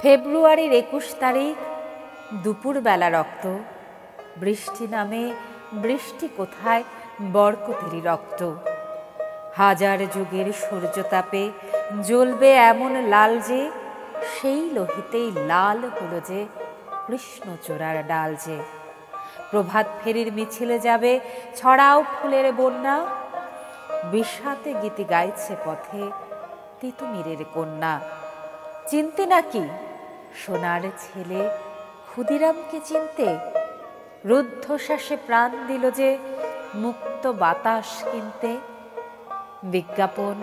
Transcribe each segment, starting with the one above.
ফেব্রুয়ারির ২১ তারিখ দুপুরবেলা রক্ত, বৃষ্টি নামে বৃষ্টি কোথায় বরকতেরই রক্ত। হাজার যুগের সূর্যতাপে জ্বলবে এমন লাল যে, সেই লোহিতেই লাল হলো যে কৃষ্ণচূড়ার ডাল যে। প্রভাত ফেরির মিছিলে যাবে ছড়াও ফুলের বন্যা, বিষাতে গীতি গাইছে পথে তিতুমিরের কন্যা। চিনতে নাকি সোনার ছেলে ক্ষুদিরামকে চিনতে? রুদ্ধশ্বাসে প্রাণ দিল যে মুক্ত বাতাস কিনতে। বিজ্ঞাপন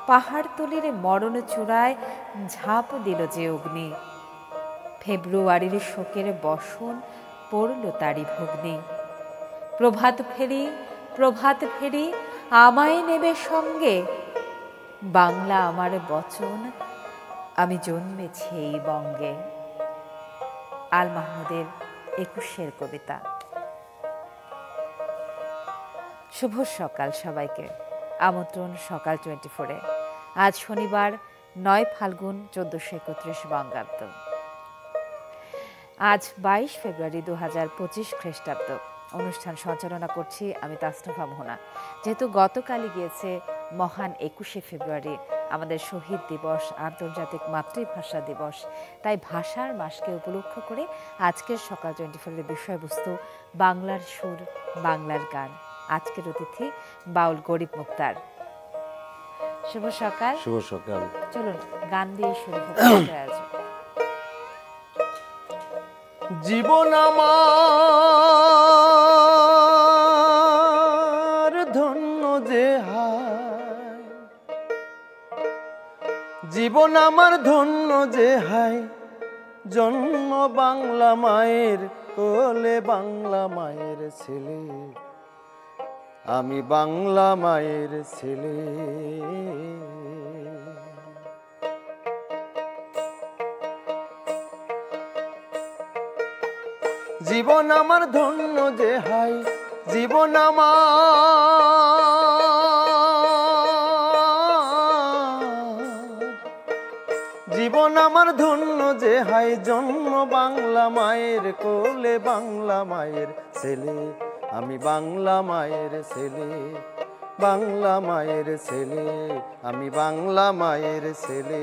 পাহাড়তলির মরণ চূড়ায় ঝাঁপ দিল যে অগ্নি। ফেব্রুয়ারির শোকের বসন পড়ল তারি ভগ্নি। প্রভাত ফেরি প্রভাত ফেরি আমায় নেবে সঙ্গে, বাংলা আমার বচন আমি জন্মেছি এই বঙ্গে। আল মাহমুদের ২১-এর কবিতা। শুভ সকাল সবাইকে, আমন্ত্রণ সকাল 24-এ। আজ শনিবার ৯ ফাল্গুন ১৪৩১ বঙ্গাব্দ। আজ ২২ ফেব্রুয়ারি ২০২৫ খ্রিস্টাব্দ। অনুষ্ঠান সঞ্চালনা করছি আমি তাসনুফা মোহনা। যেহেতু গতকালই গিয়েছে মহান ২১শে ফেব্রুয়ারি, আমাদের শহীদ দিবস, আন্তর্জাতিক মাতৃভাষা দিবস, তাই ভাষার মাসকে উপলক্ষ করে আজকের সকাল 24-এর বিষয়বস্তু বাংলার সুর, বাংলার গান। আজকের অতিথি বাউল গরিব মুক্তার। শুভ সকাল। শুভ সকাল। চলুন গান দিয়ে শুরু করতে আজ। জীবন আমার ধন্য যে হায়, জীবন আমার ধন্য যে হায়, জন্ম বাংলা মায়ের কোলে, বাংলা মায়ের ছেলে, আমি বাংলা মায়ের ছেলে। জীবন আমার ধন্য যে হায়, জীবন আমার ধন্য যে হায়, জন্ম বাংলা মায়ের কোলে, বাংলা মায়ের ছেলে, আমি বাংলা মায়ের ছেলে, বাংলা মায়ের ছেলে, আমি বাংলা মায়ের ছেলে।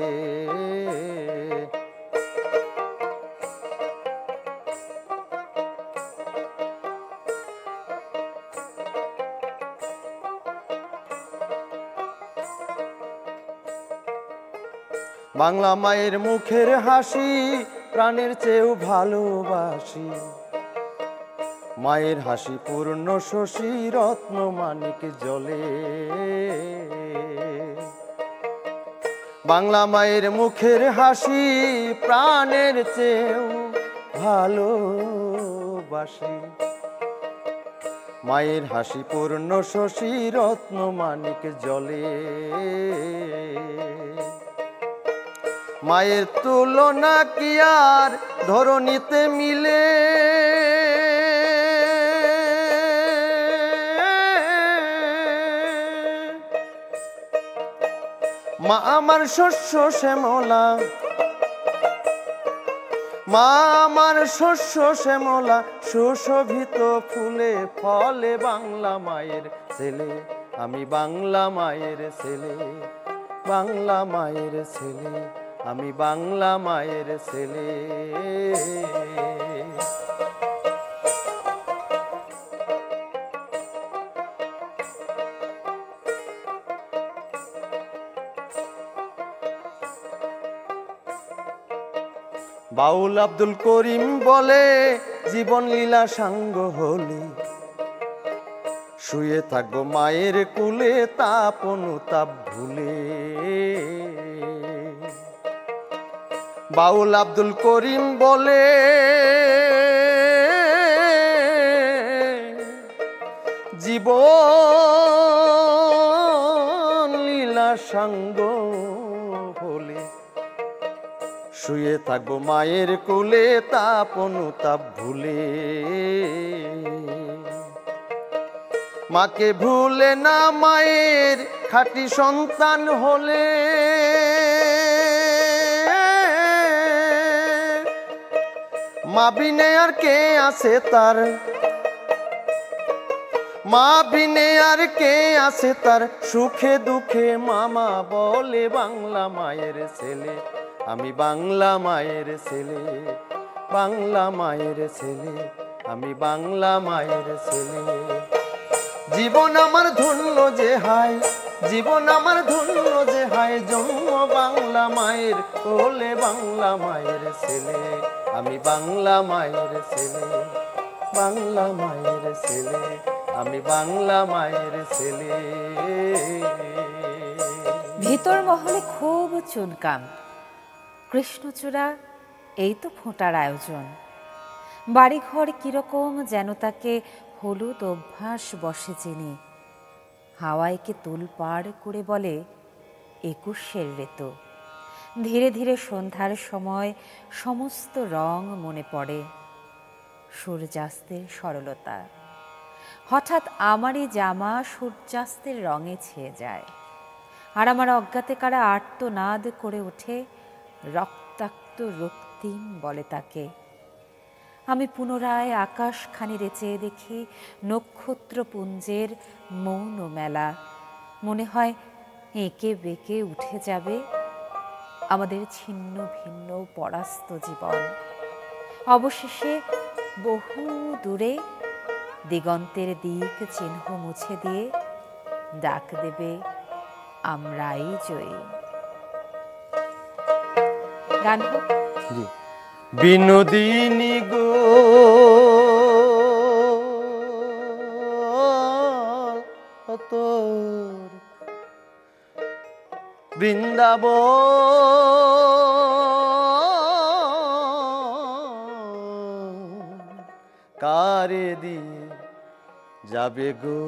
বাংলা মায়ের মুখের হাসি প্রাণের চেয়েও ভালোবাসি, মায়ের হাসি পূর্ণ শশী রত্ন মানিক জলে। বাংলা মায়ের মুখের হাসি প্রাণের চেয়েও ভালোবাসি, মায়ের হাসি পূর্ণ শশী রত্ন মানিক জলে। মায়ের তুলনা কি আর ধরণীতে মিলে, মা আমার শস্য শ্যামলা, মা আমার শস্য শ্যামলা, সুশোভিত ফুলে ফলে, বাংলা মায়ের ছেলে, আমি বাংলা মায়ের ছেলে, বাংলা মায়ের ছেলে, আমি বাংলা মায়ের ছেলে। বাউল আব্দুল করিম বলে, জীবন লীলা সাঙ্গ হলে, শুয়ে থাকবো মায়ের কুলে, তাপ অনুতাপ ভুলে। বাউল আব্দুল করিম বলে, জীবন লীলা সাঙ্গ হলে, শুয়ে থাকবো মায়ের কোলে, তাপ অনুতাপ ভুলে। মাকে ভুলে না মায়ের খাঁটি সন্তান হলে, মা বিনে আর কে আছে তার, মা বিনে আর কে আছে তার, সুখে দুঃখে মামা বলে বাংলা মায়ের ছেলে, আমি বাংলা মায়ের ছেলে, বাংলা মায়ের ছেলে, আমি বাংলা মায়ের ছেলে। জীবন আমার ধন্য যে হায়, জীবন আমার ধন্য যে হায়, জন্ম বাংলা মায়ের কোলে, বাংলা মায়ের ছেলে, আমি বাংলা মায়ের ছেলে, বাংলা মায়ের ছেলে, আমি বাংলা মায়ের ছেলে। ভিতর মহলে খুব চুনকাম, কৃষ্ণচূড়া এই তো ফোঁটার আয়োজন। বাড়িঘর কিরকম যেন তাকে হলুদ অভ্যাস বসে চিনি, হাওয়াইকে তোলপাড় করে বলে ২১-এর ঋতু। ধীরে ধীরে সন্ধ্যার সময় সমস্ত রং মনে পড়ে, সূর্যাস্তের সরলতা। হঠাৎ আমারই জামা সূর্যাস্তের রঙে ছেয়ে যায়, আর আমার অজ্ঞাতে কারা আর্তনাদ করে ওঠে, রক্তাক্ত রক্তিম বলে তাকে। আমি পুনরায় আকাশখানিরে চেয়ে দেখি নক্ষত্রপুঞ্জের মৌন মেলা। মনে হয় এঁকে বেঁকে উঠে যাবে আমাদের ছিন্ন ভিন্ন পরাস্ত জীবন। অবশেষে বহু দূরে দিগন্তের দিক চিহ্ন মুছে দিয়ে ডাক দেবে আমরাই জয়ী। গান হোক। বিনোদিনী গো তোর বৃন্দাবন কারে দিয়ে যাবে গো,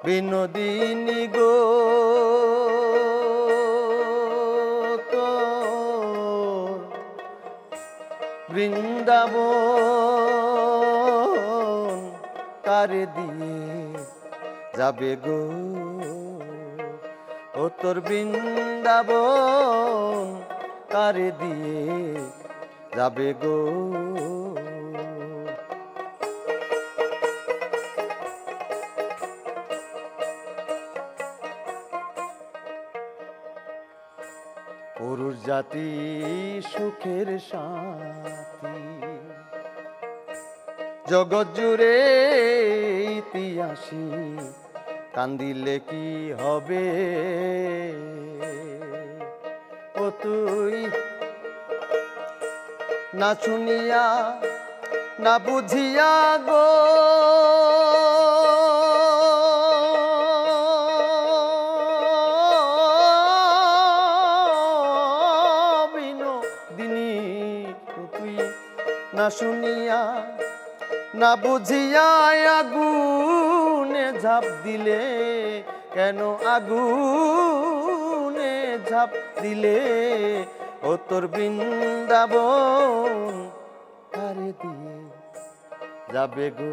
বিনোদিনী গো তোর বৃন্দাবন কারে দিয়ে যাবে গো, ও তোর বৃন্দাবন কারে দিয়ে যাবে গো। পুরুষ জাতি সুখের সাথী, জগৎ জুড়ে ইতিহাসী, কান্দিলে কি হবে ও তুই না শুনিয়া না বুঝিয়া গো, না শুনিয়া না বুঝিয়া আগুনে ঝাঁপ দিলে, কেন আগুনে ঝাঁপ দিলে, ও তোর বৃন্দাবন কারে দিয়ে যাবে গো।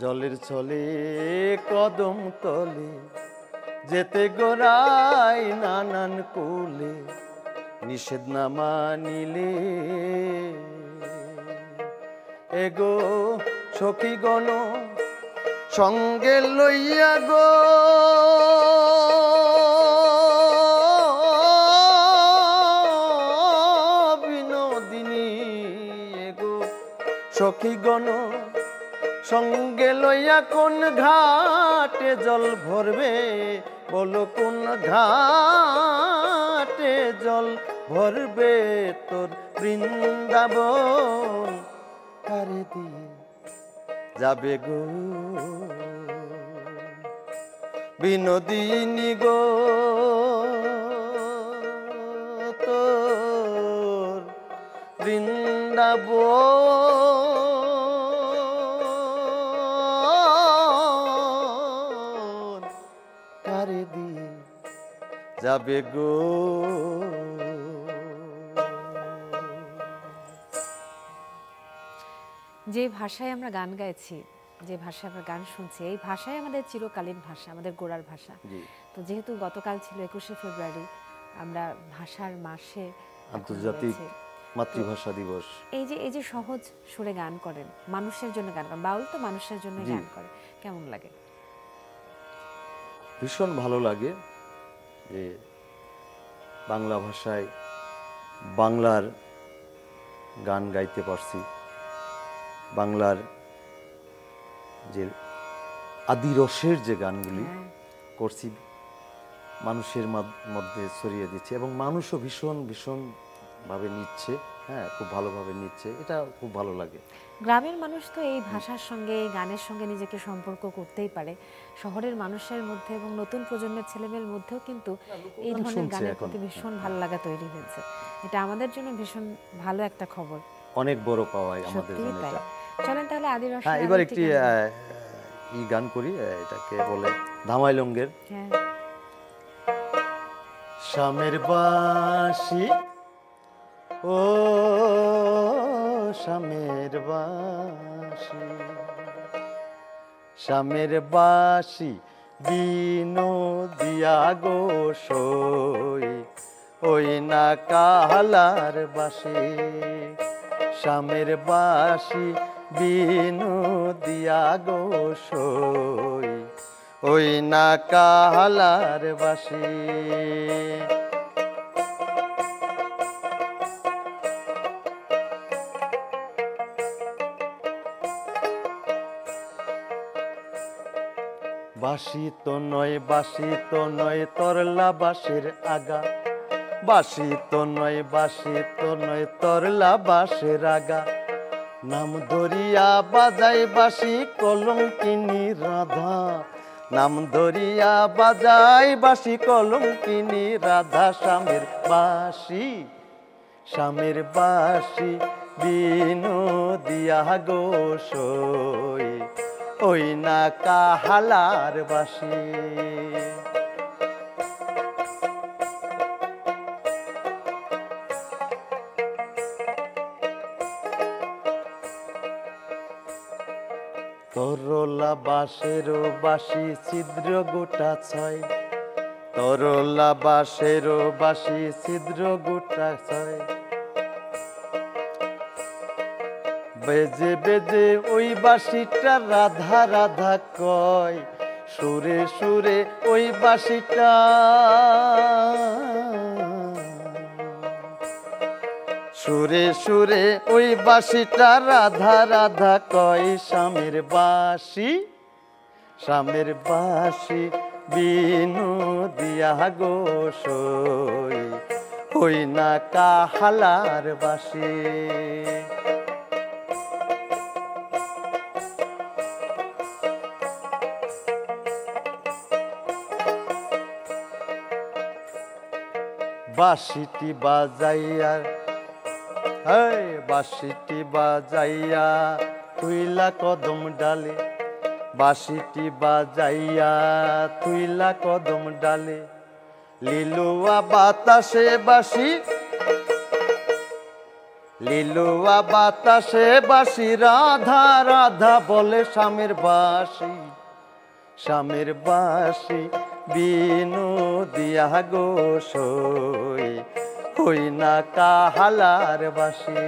জলের ছলে কদম তলে যেতে গোড়াই নানান কোলে, নিষেধ না মানিলে এগো সখী গণ সঙ্গে লইয়া গো, বিনোদিনী এগো সখী গণ সঙ্গে লইয়া কোন ঘাটে জল ভরবে, বলো কোন ঘাটে জল ভরবে, তোর বৃন্দাবন কারে দিয়ে যাবে গো, বিনোদিনী গো তোর বৃন্দাবন কারে দিয়ে যাবে গো। যে ভাষায় আমরা গান গাইছি, যে ভাষায় আমরা গান শুনছি, এই ভাষাই আমাদের চিরকালীন ভাষা, আমাদের গোড়ার ভাষা। জি, তো যেহেতু গতকাল ছিল 21শে ফেব্রুয়ারি, আমরা ভাষার মাসে এখন আন্তর্জাতিক রয়েছি। মাতৃভাষা দিবস। এই যে সহজ সুরে গান করেন, মানুষের জন্য গান করেন, বাউল তো মানুষের জন্য জি। গান করে, কেমন লাগে? ভীষণ ভালো লাগে যে বাংলা ভাষায় বাংলার গান গাইতে পারছি, বাংলার যে আদি রসের যে গানগুলি হ্যাঁ। করছি মানুষের মধ্যে ছড়িয়ে দিচ্ছে, এবং মানুষও ভীষণ ভীষণ ভাবে নিচ্ছে, হ্যাঁ খুব ভালোভাবে নিচ্ছে, এটা খুব ভালো লাগে। গ্রামের মানুষ তো এই ভাষার সঙ্গে, এই গানের সঙ্গে নিজেকে সম্পর্ক করতেই পারে। শহরের মানুষের মধ্যে এবং নতুন প্রজন্মের ছেলেমেয়ের মধ্যেও কিন্তু এই গান ধরনের শুনছে গানের এখন। প্রতি ভীষণ ভালো লাগা তৈরি হয়েছে। এটা আমাদের জন্য ভীষণ ভালো একটা খবর। অনেক বড় পাওয়াই আমাদের সত্যিই জন্য তাই। এটা। চলেন তাহলে আদি রসের হ্যাঁ, আরো এবার একটি একটি গান গাই। ই গান করি, এটাকে বলে ধামাইলঙ্গের। হ্যাঁ। শামের বাঁশি, ও শামের বাঁশি, শামের বাঁশি বিনোদিয়া গো সই, ওই না কাহালার বাঁশি। শামের বাঁশি বিনোদিয়া গো সই, ওই না কাহালার বাঁশি। বাঁশি তো নয়, বাঁশি তো নয়, তরলা বাঁশের আগা। বাঁশি তো নয়, বাঁশি তো নয়, তরলা বাঁশের আগা। নাম ধরিয়া বাজাই বাঁশি কলঙ্কিনী রাধা। নাম ধরিয়া বাজাই বাঁশি কলঙ্কিনী রাধা। স্বামীর বাঁশি, স্বামীর বাঁশি বিনোদিয়া গো সই, ওই না কাহালার বাঁশি। তরলা বাঁশেরও বাঁশি ছিদ্র গোটা ছয়। তরলা বাঁশেরও বাঁশি ছিদ্র গোটা ছয়। বেজে বেজে ওই বাঁশিটা রাধা রাধা কয়। সুরে সুরে ওই বাঁশিটা, সুরে সুরে ওই বাঁশিটা রাধা রাধা কয়। স্বামীর বাঁশি, স্বামীর বাঁশি বিনোদিয়া গো সই, ওই না কাহালার বাঁশি। বাঁশিটি বাজাইয়া, এই বাঁশিটি বাজাইয়া তুইলা কদম ডালে। বাঁশিটি বাজাইয়া তুইলা কদম ডালে। লিলুয়া বাতাসে বাঁশি, লিলুয়া বাতাসে বাঁশি রাধা রাধা বলে। স্বামীর বাঁশি, স্বামীর বাঁশি বিনোদিয়া গো সই, ওই না কাহালার বাঁশি।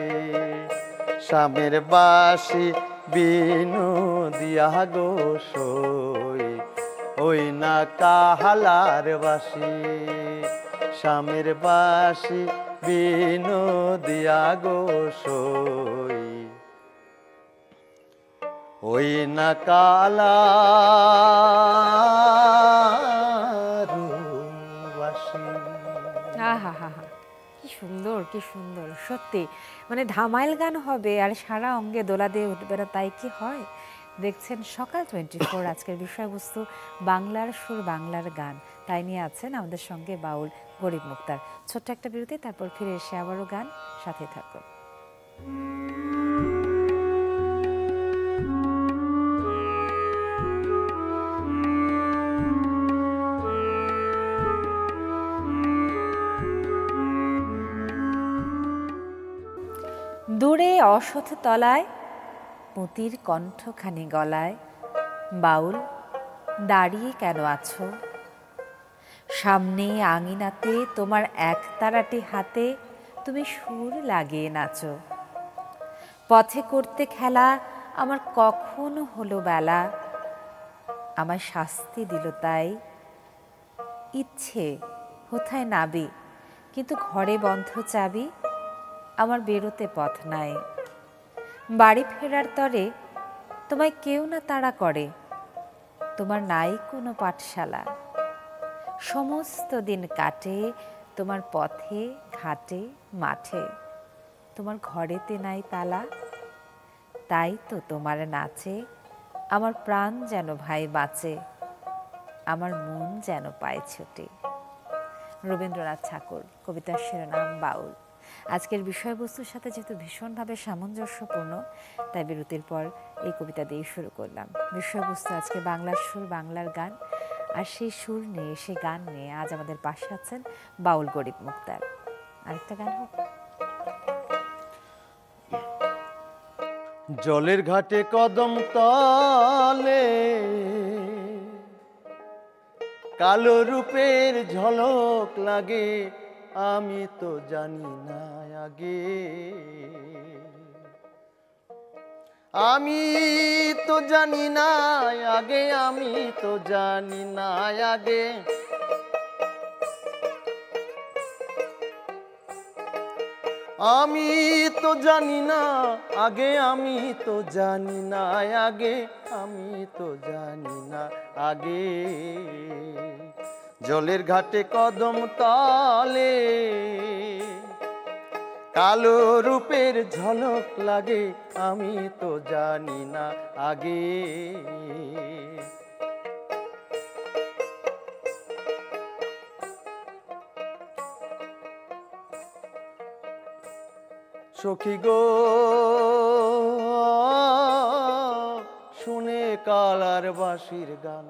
স্বামীর বাঁশি বিনোদিয়া গো সই, ওই না কাহালার বাঁশি। স্বামীর বাঁশি বিনোদিয়া গো সই, ওই না কালার বাঁশি। আহা হা হা, কি সুন্দর, কি সুন্দর সত্যি। মানে ধামাইল গান হবে আর সারা অঙ্গে দোলা দিয়ে উঠবে না, তাই কি হয়? দেখছেন সকাল 24, আজকের বিষয়বস্তু বাংলার সুর, বাংলার গান। তাই নিয়ে আছেন আমাদের সঙ্গে বাউল গরিব মুক্তার। ছোট্ট একটা বিরতি, তারপর ফিরে এসে আবারও গান, সাথে থাকুন। দূরে অশথ তলায় পুঁতির কণ্ঠখানি গলায়, বাউল দাঁড়িয়ে কেন আছো? সামনে আঙিনাতে তোমার একতারাটি হাতে তুমি সুর লাগিয়ে নাচো। পথে করতে খেলা আমার কখনো হলো বেলা, আমার শাস্তি দিল তাই। ইচ্ছে কোথায় নাবি, কিন্তু ঘরে বন্ধ চাবি, আমার বেরোতে পথ নাই। বাড়ি ফেরার তরে তোমায় কেউ না তাড়া করে, তোমার নাই কোনো পাঠশালা। সমস্ত দিন কাটে তোমার পথে ঘাটে মাঠে, তোমার ঘরেতে নাই তালা। তাই তো তোমার নাচে আমার প্রাণ যেন ভাই বাঁচে, আমার মন যেন পায় ছুটে। রবীন্দ্রনাথ ঠাকুর, কবিতার শিরোনাম বাউল। আজকের বিষয়বস্তুর সাথে যেহেতু ভীষণভাবে সামঞ্জস্যপূর্ণ, তাই বিরতির পর এই কবিতা দিয়ে শুরু করলাম। বিষয়বস্তু আজকে বাংলার সুর, বাংলার গান। আর সেই সুর নিয়ে, সেই গান নিয়ে আজ আমাদের পাশে আছেন বাউল গরিব মুক্তার। আরেকটা গান হোক। জলের ঘাটে কদম তলে কালো রূপের ঝলক লাগে, আমি তো জানি না আগে, আমি তো জানি না আগে, আমি তো জানি না আগে। আমি তো জানি না আগে, আমি তো জানি না আগে, আমি তো জানি না আগে। জলের ঘাটে কদম তলে কালো রূপের ঝলক লাগে, আমি তো জানি না আগে। সখী গো শুনে কালার বাঁশির গান,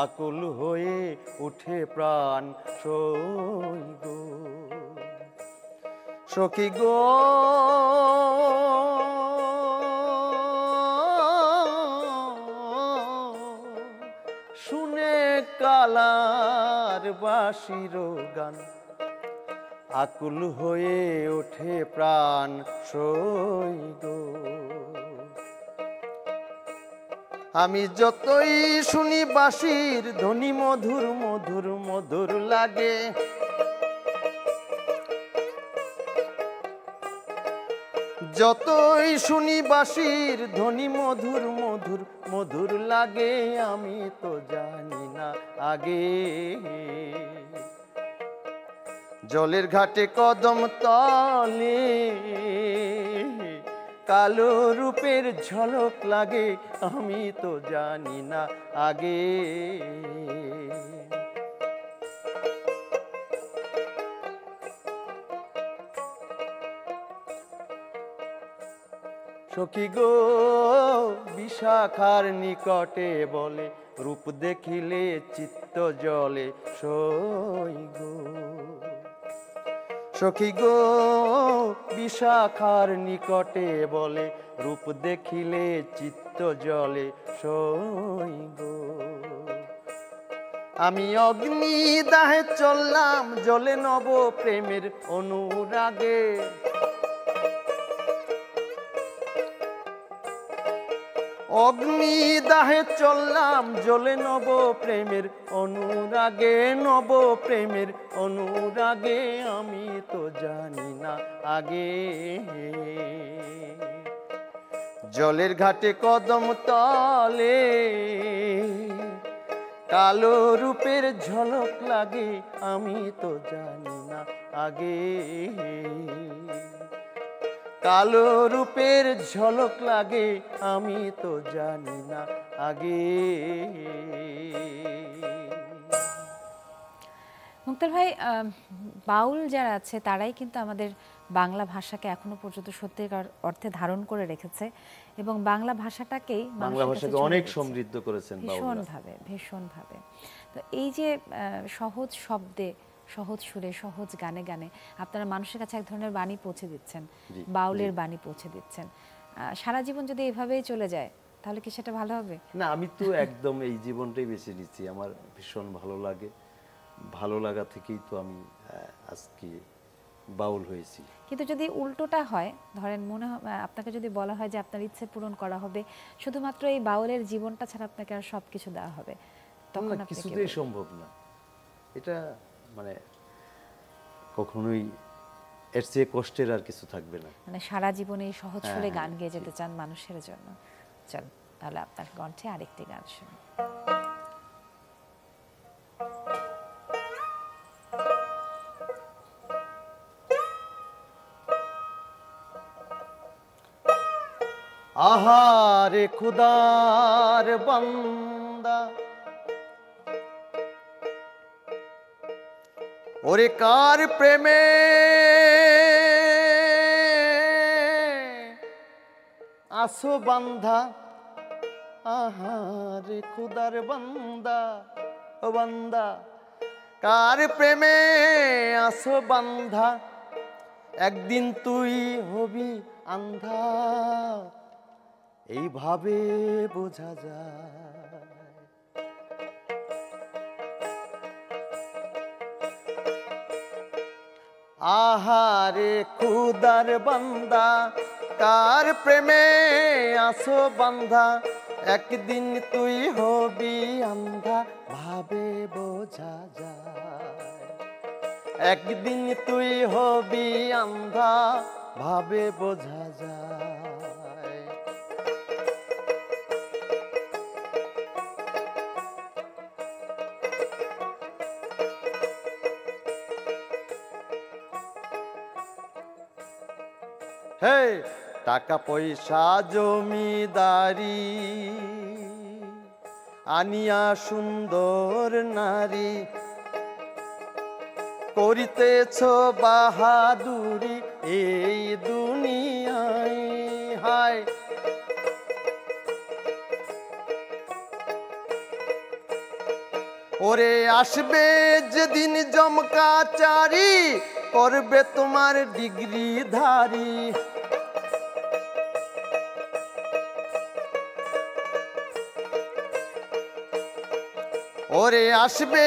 আকুল হয়ে উঠে প্রাণ সই গো। সখী গো শুনে কালার বাঁশির গান, আকুল হয়ে ওঠে প্রাণ সই গো। আমি যতই শুনি বাঁশির ধ্বনি মধুর মধুর মধুর লাগে, যতই শুনি বাঁশির ধ্বনি মধুর মধুর মধুর লাগে, আমি তো জানি না আগে। জলের ঘাটে কদম তলে কালো রূপের ঝলক লাগে, আমি তো জানি না আগে। সখী গো বিশাখার নিকটে বলে, রূপ দেখিলে চিত্ত জলে সই গো। সখী গো বিশাখার নিকটে বলে, রূপ দেখিলে চিত্ত জলে সই গো। আমি অগ্নি দাহে চললাম জলে নব প্রেমের অনুরাগে, অগ্নি দাহে চললাম জ্বলে নব প্রেমের অনুরাগে, নব প্রেমের অনুরাগে, আমি তো জানি না আগে। জলের ঘাটে কদম তলে কালো রূপের ঝলক লাগে, আমি তো জানি না আগে। কালো রূপের ঝলক লাগে, আমি তো জানি না আগে। মুক্তার ভাই, বাউল যারা আছে তারাই কিন্তু আমাদের বাংলা ভাষাকে এখনো পর্যন্ত সত্যিকার অর্থে ধারণ করে রেখেছে এবং বাংলা ভাষাটাকেই বাংলা ভাষাকে অনেক সমৃদ্ধ করেছেন ভীষণভাবে ভীষণভাবে। তো এই যে সহজ শব্দে সহজ সুরে সহজ গানে গানে আপনারা মানুষের কাছে এক ধরনের বাণী পৌঁছে দিচ্ছেন, জি, বাউলের বাণী পৌঁছে দিচ্ছেন। সারা জীবন যদি এভাবেই চলে যায় তাহলে কি সেটা ভালো হবে? না, আমি তো একদম এই জীবনটাই বেছে নিচ্ছি, আমার ভীষণ ভালো লাগে, ভালো লাগা থেকেই তো আমি আজকে বাউল হয়েছি। কিন্তু যদি উল্টোটা হয়, ধরেন আপনাকে যদি বলা হয় যে আপনার ইচ্ছে পূরণ করা হবে শুধুমাত্র এই বাউলের জীবনটা ছাড়া আপনাকে আর সবকিছু দেওয়া হবে, তখন আপনি কি কিছুতেই বলবেন? সম্ভব না এটা, মানে কখনোই এর চেয়ে কষ্টের আর কিছু থাকবে না। মানে সারা জীবনে এই সহজ সুরে হ্যাঁ, গান গেয়ে যেতে চান মানুষের জন্য। চল তাহলে আপনার কণ্ঠে আরেকটি গান শুনি। আহারে খুদার বান্দা, ওরে কার প্রেমে আসো বান্ধা, আহারে খুদার বান্দা, ও বান্দা কার প্রেমে আসো বান্ধা, একদিন তুই হবি আন্ধা, এইভাবে বোঝা যায়। আহারে খুদার বান্দা, কার প্রেমে আসো বান্ধা, একদিন তুই হবি আন্ধা, ভাবে বোঝা যায়। একদিন তুই হবি আন্ধা, ভাবে বোঝা যায়। হে টাকা পয়সা জমিদারি আনিয়া সুন্দর নারী, করিতেছ বাহাদুরি এই দুনিয়ায়, হায় ওরে আসবে যেদিন জমকাচারি, করবে তোমার ডিগ্রিধারী। ওরে আসবে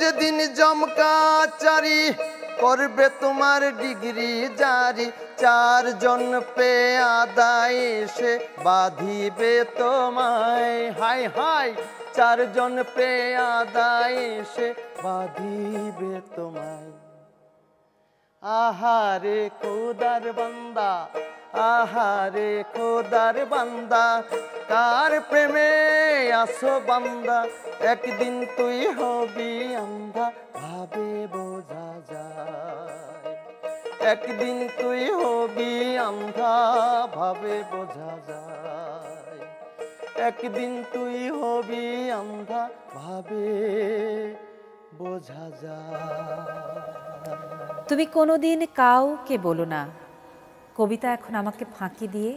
যেদিন জমকাচারি, করবে তোমার ডিগ্রি জারি, চারজন পেয়াদা এসে বাঁধিবে তোমায়, হায় হায় চারজন পেয়াদা এসে বাঁধিবে তোমায়। আহারে খোদার বান্দা, আহারে খোদার বান্দা, কার প্রেমে আসো বান্দা, একদিন তুই হবি আন্ধা, ভাবে বোঝা যায়। একদিন তুই হবি আন্ধা, ভাবে বোঝা যায়। একদিন তুই হবি আন্ধা, ভাবে বোঝা যায়। তুমি কোনোদিন কাউকে বলো না, কবিতা এখন আমাকে ফাঁকি দিয়ে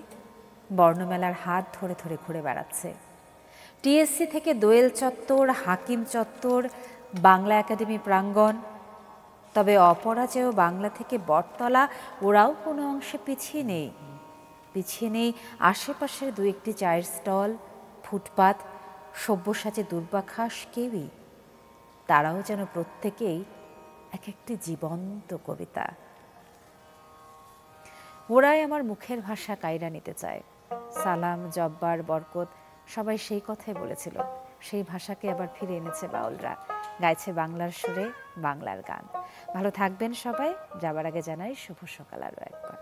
বর্ণমেলার হাত ধরে ধরে ঘুরে বেড়াচ্ছে। টিএসসি থেকে দোয়েল চত্বর, হাকিম চত্বর, বাংলা একাডেমি প্রাঙ্গণ, তবে অপরাজেয় বাংলা থেকে বটতলা ওরাও কোনো অংশে পিছিয়ে নেই। পিছিয়ে নেই আশেপাশের দু একটি চায়ের স্টল, ফুটপাত, সব্যসাচী দুর্বাখাস, কেউই। তারাও যেন প্রত্যেকেই এক একটি জীবন্ত কবিতা। ওরাই আমার মুখের ভাষা কায়রা নিতে চায়। সালাম, জব্বার, বরকত সবাই সেই কথাই বলেছিল। সেই ভাষাকে আবার ফিরে এনেছে বাউলরা, গাইছে বাংলার সুরে বাংলার গান। ভালো থাকবেন সবাই। যাবার আগে জানাই শুভ সকাল আরও একবার।